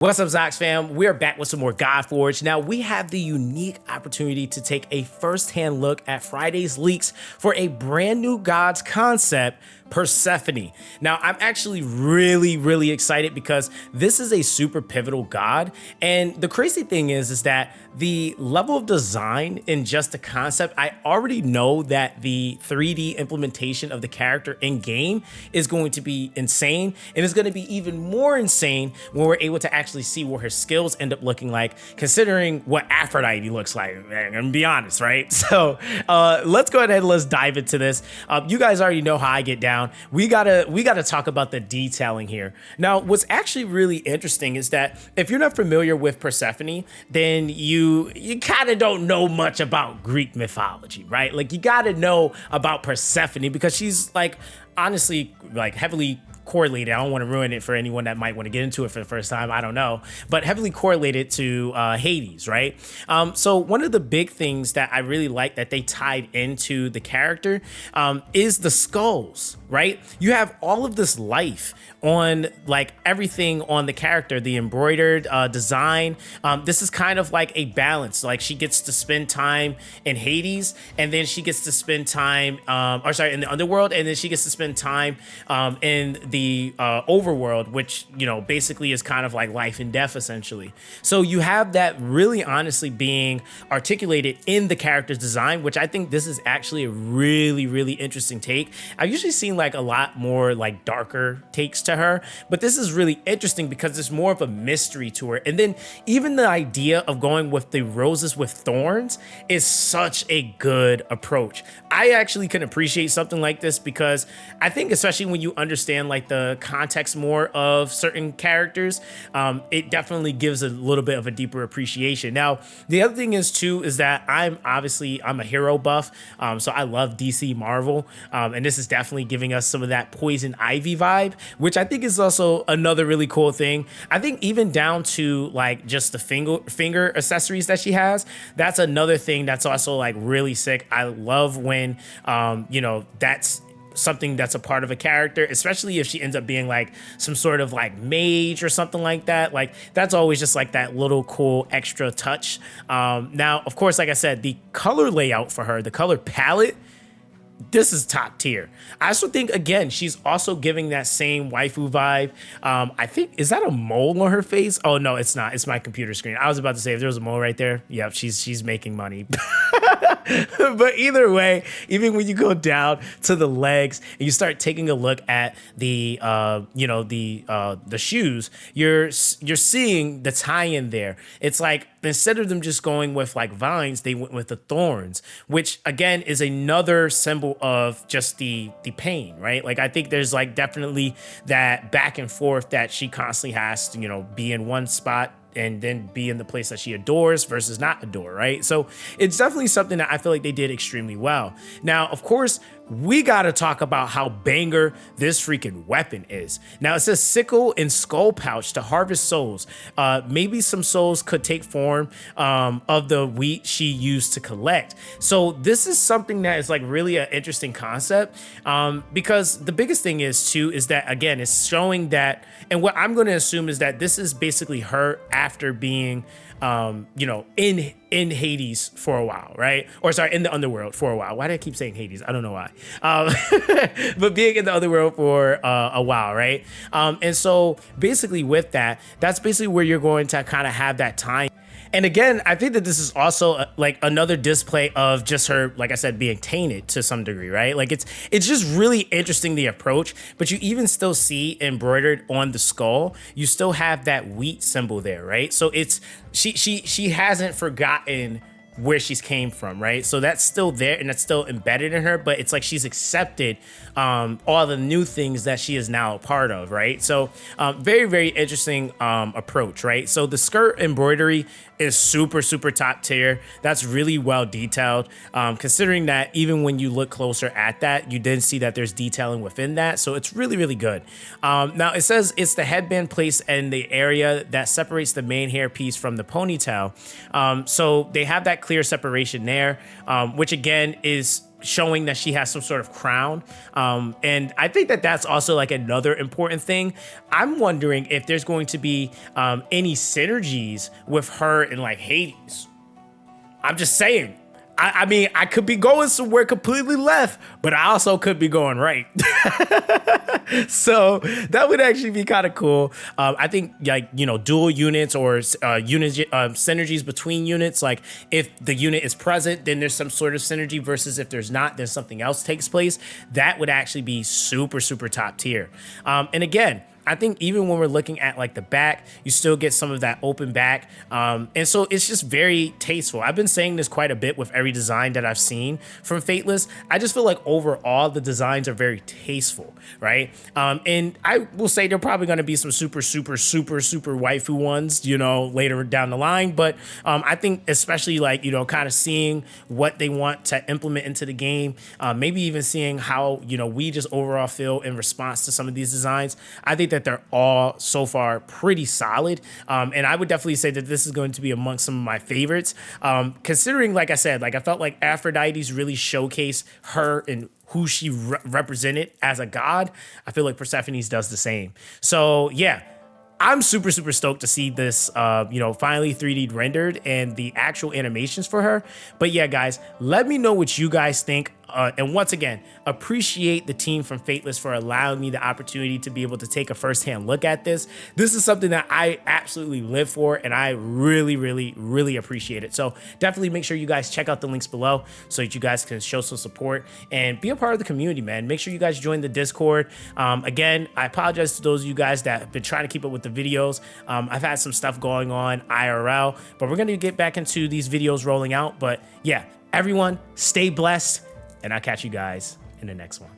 What's up, Zox fam? We're back with some more Godforge. Now, we have the unique opportunity to take a first-hand look at Friday's leaks for a brand new God's concept, Persephone. Now, I'm actually really excited because this is a super pivotal god. And the crazy thing is that the level of design in just the concept, I already know that the 3D implementation of the character in game is going to be insane. And it's going to be even more insane when we're able to actually see what her skills end up looking like, considering what Aphrodite looks like. I'm gonna be honest, right? So let's go ahead and let's dive into this. You guys already know how I get down. We gotta talk about the detailing here. Now, what's actually really interesting is that if you're not familiar with Persephone, then you kind of don't know much about Greek mythology, right? Like, you gotta know about Persephone because she's like honestly like heavily correlated. I don't want to ruin it for anyone that might want to get into it for the first time. I don't know, but heavily correlated to Hades, right? So one of the big things that I really like that they tied into the character is the skulls, right? You have all of this life on like everything on the character, the embroidered design. This is kind of like a balance. Like, she gets to spend time in Hades, and then she gets to spend time, in the underworld, and then she gets to spend time in the overworld, which, you know, basically is kind of like life and death essentially. So you have that really honestly being articulated in the character's design, which I think this is actually a really interesting take. I've usually seen like a lot more like darker takes to her, but this is really interesting because there's more of a mystery to her. And then even the idea of going with the roses with thorns is such a good approach. I actually can appreciate something like this because I think, especially when you understand like the context more of certain characters, it definitely gives a little bit of a deeper appreciation. Now, the other thing is too, is that I'm a hero buff, so I love DC Marvel, and this is definitely giving us some of that Poison Ivy vibe, which I think is also another really cool thing. I think even down to like just the finger accessories that she has, that's another thing that's also like really sick. I love when you know, that's something that's a part of a character, especially if she ends up being like some sort of like mage or something like that. Like, that's always just like that little cool extra touch. Now, of course, like I said, the color layout for her, the color palette, this is top tier. I also think, again, she's also giving that same waifu vibe. I think, is that a mole on her face? Oh no, it's not. It's my computer screen. I was about to say, if there was a mole right there, yep, she's making money. But either way, even when you go down to the legs and you start taking a look at the the shoes, you're seeing the tie-in there. It's like, instead of them just going with like vines, they went with the thorns, which again is another symbol of just the pain, right? Like, I think there's like definitely that back and forth that she constantly has to, you know, be in one spot and then be in the place that she adores versus not adore, right? So it's definitely something that I feel like they did extremely well. Now, of course, we gotta talk about how banger this freaking weapon is. Now, it says sickle and skull pouch to harvest souls. Maybe some souls could take form of the wheat she used to collect. So this is something that is like really an interesting concept, because the biggest thing is too, is that again, it's showing that, and what I'm gonna assume is that this is basically her after being in Hades for a while, right? Or sorry, in the underworld for a while. Why do I keep saying Hades? I don't know why. But being in the underworld for a while, right? And so basically with that, that's basically where you're going to kind of have that time. And again, I think that this is also like another display of just her, like I said, being tainted to some degree, right? Like, it's just really interesting, the approach, but you even still see embroidered on the skull, you still have that wheat symbol there, right? So it's, she hasn't forgotten where she's came from, right? So that's still there and that's still embedded in her, but it's like she's accepted all the new things that she is now a part of, right? So very interesting approach, right? So the skirt embroidery is super top tier. That's really well detailed, considering that even when you look closer at that, you did see that there's detailing within that. So it's really good. Now it says it's the headband placed in the area that separates the main hair piece from the ponytail. So they have that clear separation there, which again is showing that she has some sort of crown. And I think that that's also like another important thing. I'm wondering if there's going to be any synergies with her and like Hades. I'm just saying. I mean, I could be going somewhere completely left, but I also could be going right. So that would actually be kind of cool. I think like, you know, dual units or synergies between units. Like if the unit is present, then there's some sort of synergy versus if there's not, then something else takes place. That would actually be super, super top tier. And again, I think even when we're looking at like the back, you still get some of that open back. And so it's just very tasteful. I've been saying this quite a bit with every design that I've seen from Fateless. I just feel like overall the designs are very tasteful, right? And I will say there are probably going to be some super waifu ones, you know, later down the line. But I think especially like, you know, kind of seeing what they want to implement into the game, maybe even seeing how, you know, we just overall feel in response to some of these designs. I think that they're all so far pretty solid. And I would definitely say that this is going to be amongst some of my favorites. Considering, like I said, like I felt like Aphrodite's really showcased her and who she represented as a god. I feel like Persephone's does the same. So yeah, I'm super stoked to see this, you know, finally 3D rendered and the actual animations for her. But yeah, guys, let me know what you guys think. And once again, appreciate the team from Fateless for allowing me the opportunity to be able to take a firsthand look at this. This is something that I absolutely live for, and I really appreciate it. So definitely make sure you guys check out the links below so that you guys can show some support and be a part of the community, man. Make sure you guys join the Discord. Again, I apologize to those of you guys that have been trying to keep up with the videos. I've had some stuff going on IRL, but we're going to get back into these videos rolling out. But yeah, everyone stay blessed, and I'll catch you guys in the next one.